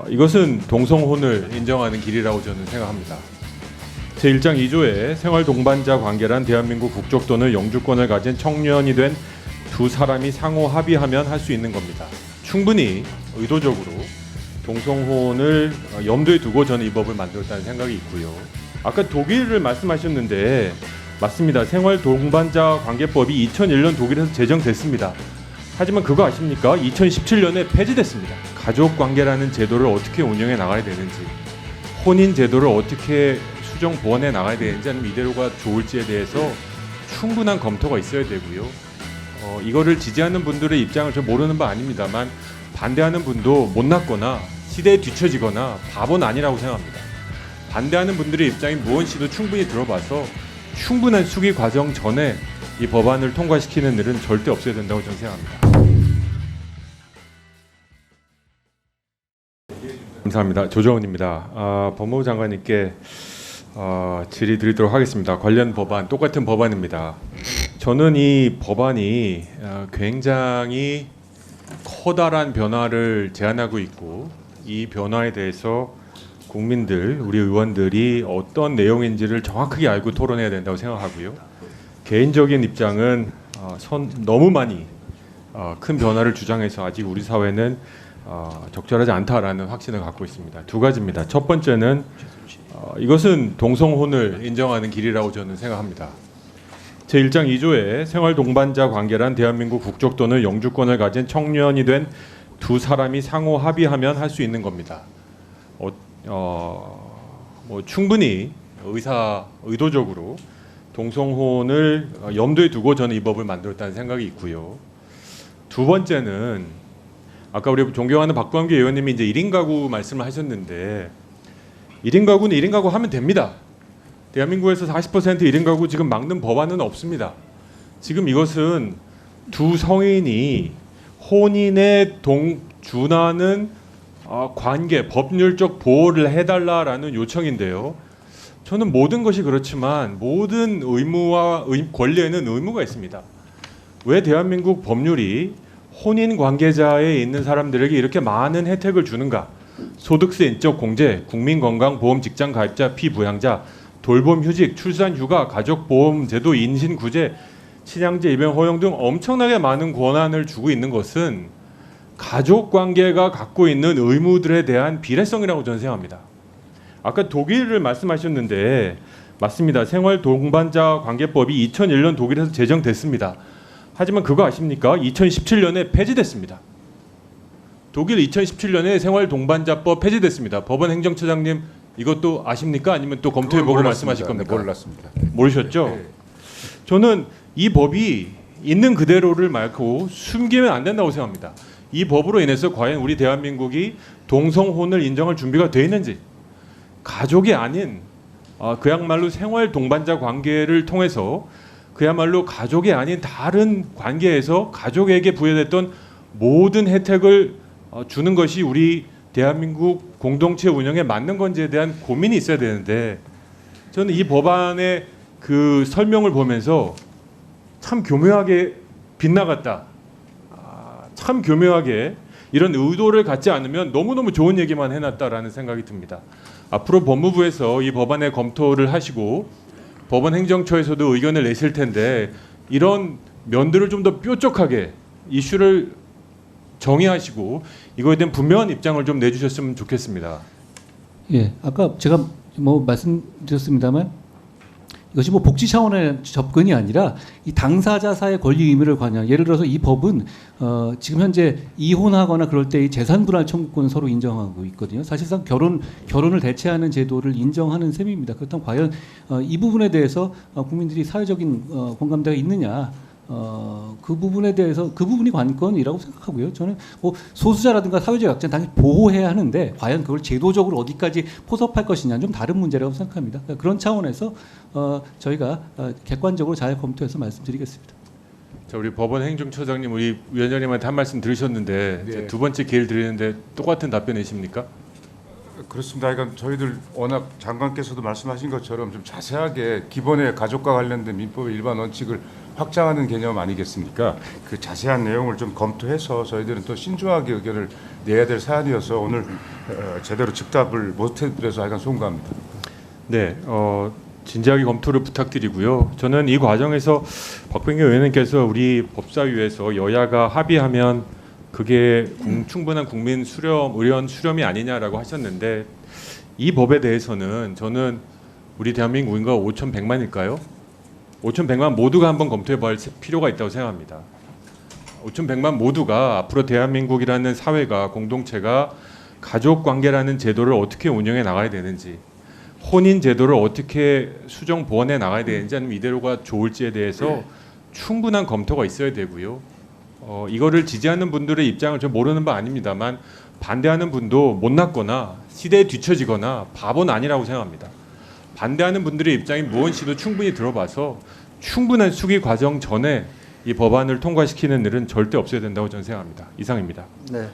이것은 동성혼을 인정하는 길이라고 저는 생각합니다. 제1장 2조에 생활 동반자 관계란 대한민국 국적 또는 영주권을 가진 청년이 된 두 사람이 상호 합의하면 할 수 있는 겁니다. 충분히 의도적으로 동성혼을 염두에 두고 저는 이 법을 만들었다는 생각이 있고요. 아까 독일을 말씀하셨는데 맞습니다. 생활 동반자 관계법이 2001년 독일에서 제정됐습니다. 하지만 그거 아십니까? 2017년에 폐지됐습니다. 가족 관계라는 제도를 어떻게 운영해 나가야 되는지, 혼인 제도를 어떻게 수정 보완해 나가야 되는지, 아니면 이대로가 좋을지에 대해서 충분한 검토가 있어야 되고요. 이거를 지지하는 분들의 입장을 저 모르는 바 아닙니다만 반대하는 분도 못났거나 시대에 뒤처지거나 바보는 아니라고 생각합니다. 반대하는 분들의 입장이 무엇인지도 충분히 들어봐서 충분한 수기 과정 전에 이 법안을 통과시키는 일은 절대 없어야 된다고 저는 생각합니다. 감사합니다. 조정훈입니다. 법무부 장관님께 질의 드리도록 하겠습니다. 관련 법안, 똑같은 법안입니다. 저는 이 법안이 굉장히 커다란 변화를 제안하고 있고, 이 변화에 대해서 국민들, 우리 의원들이 어떤 내용인지를 정확하게 알고 토론해야 된다고 생각하고요. 개인적인 입장은 너무 많이 큰 변화를 주장해서 아직 우리 사회는 적절하지 않다라는 확신을 갖고 있습니다. 두 가지입니다. 첫 번째는 이것은 동성혼을 인정하는 길이라고 저는 생각합니다. 제1장 2조에 생활 동반자 관계란 대한민국 국적 또는 영주권을 가진 청년이 된 두 사람이 상호 합의하면 할 수 있는 겁니다. 충분히 의도적으로 동성혼을 염두에 두고 저는 이 법을 만들었다는 생각이 있고요. 두 번째는 아까 우리 존경하는 박범계 의원님이 이제 1인 가구 말씀을 하셨는데, 1인 가구는 1인 가구 하면 됩니다. 대한민국에서 40% 1인 가구 지금 막는 법안은 없습니다. 지금 이것은 두 성인이 혼인에 준하는 관계, 법률적 보호를 해달라라는 요청인데요. 저는 모든 것이 그렇지만 모든 의무와 권리에는 의무가 있습니다. 왜 대한민국 법률이 혼인 관계자에 있는 사람들에게 이렇게 많은 혜택을 주는가? 소득세 인적 공제, 국민건강보험 직장 가입자 피부양자, 돌봄 휴직, 출산 휴가, 가족보험 제도 인신 구제, 친양제 입양 허용 등 엄청나게 많은 권한을 주고 있는 것은 가족 관계가 갖고 있는 의무들에 대한 비례성이라고 저는 생각합니다. 아까 독일을 말씀하셨는데 맞습니다. 생활 동반자 관계법이 2001년 독일에서 제정됐습니다. 하지만 그거 아십니까? 2017년에 폐지됐습니다. 독일 2017년에 생활 동반자법 폐지됐습니다. 법원 행정처장님 이것도 아십니까? 아니면 또 검토해보고 말씀하실 겁니까? 몰랐습니다. 모르셨죠? 네. 저는 이 법이 있는 그대로를 말고 숨기면 안 된다고 생각합니다. 이 법으로 인해서 과연 우리 대한민국이 동성혼을 인정할 준비가 되어 있는지, 가족이 아닌 그야말로 생활 동반자 관계를 통해서 그야말로 가족이 아닌 다른 관계에서 가족에게 부여됐던 모든 혜택을 주는 것이 우리 대한민국 공동체 운영에 맞는 건지에 대한 고민이 있어야 되는데, 저는 이 법안의 그 설명을 보면서 참 교묘하게 빗나갔다. 참 교묘하게 이런 의도를 갖지 않으면 너무너무 좋은 얘기만 해놨다라는 생각이 듭니다. 앞으로 법무부에서 이 법안의 검토를 하시고 법원 행정처에서도 의견을 내실 텐데, 이런 면들을 좀 더 뾰족하게 이슈를 정의하시고 이거에 대한 분명한 입장을 좀 내주셨으면 좋겠습니다. 예, 아까 제가 말씀드렸습니다만 이것이 복지 차원의 접근이 아니라 이 당사자사의 권리 의무를 관여하는, 예를 들어서 이 법은 지금 현재 이혼하거나 그럴 때 이 재산 분할 청구권을 서로 인정하고 있거든요. 사실상 결혼을 대체하는 제도를 인정하는 셈입니다. 그렇다면 과연 이 부분에 대해서 국민들이 사회적인 공감대가 있느냐? 그 부분에 대해서 그 부분이 관건이라고 생각하고요. 저는 소수자라든가 사회적 약자는 당연히 보호해야 하는데 과연 그걸 제도적으로 어디까지 포섭할 것이냐는 좀 다른 문제라고 생각합니다. 그러니까 그런 차원에서 저희가 객관적으로 잘 검토해서 말씀드리겠습니다. 자, 우리 법원 행정처장님, 우리 위원장님한테 한 말씀 들으셨는데 네. 두 번째 기회를 드리는데 똑같은 답변이십니까? 그렇습니다. 그러니까 저희들 워낙 장관께서도 말씀하신 것처럼 좀 자세하게 기본의 가족과 관련된 민법의 일반 원칙을 확장하는 개념 아니겠습니까? 그 자세한 내용을 좀 검토해서 저희들은 또 신중하게 의견을 내야 될 사안이어서 오늘 제대로 즉답을 못해드려서 하여간 송구합니다. 네, 진지하게 검토를 부탁드리고요. 저는 이 과정에서 박병규 의원님께서 우리 법사위에서 여야가 합의하면 그게 충분한 국민 수렴, 의원 수렴이 아니냐라고 하셨는데 이 법에 대해서는 저는 우리 대한민국 인구가 5,100만일까요? 5,100만 모두가 한번 검토해 볼 필요가 있다고 생각합니다. 5,100만 모두가 앞으로 대한민국이라는 사회가 공동체가 가족 관계라는 제도를 어떻게 운영해 나가야 되는지, 혼인 제도를 어떻게 수정 보완해 나가야 되는지, 아니면 이대로가 좋을지에 대해서 충분한 검토가 있어야 되고요. 이거를 지지하는 분들의 입장을 좀 모르는 바 아닙니다만 반대하는 분도 못났거나 시대에 뒤처지거나 바보는 아니라고 생각합니다. 반대하는 분들의 입장이 무엇인지도 충분히 들어봐서 충분한 수기 과정 전에 이 법안을 통과시키는 일은 절대 없어야 된다고 저는 생각합니다. 이상입니다. 네.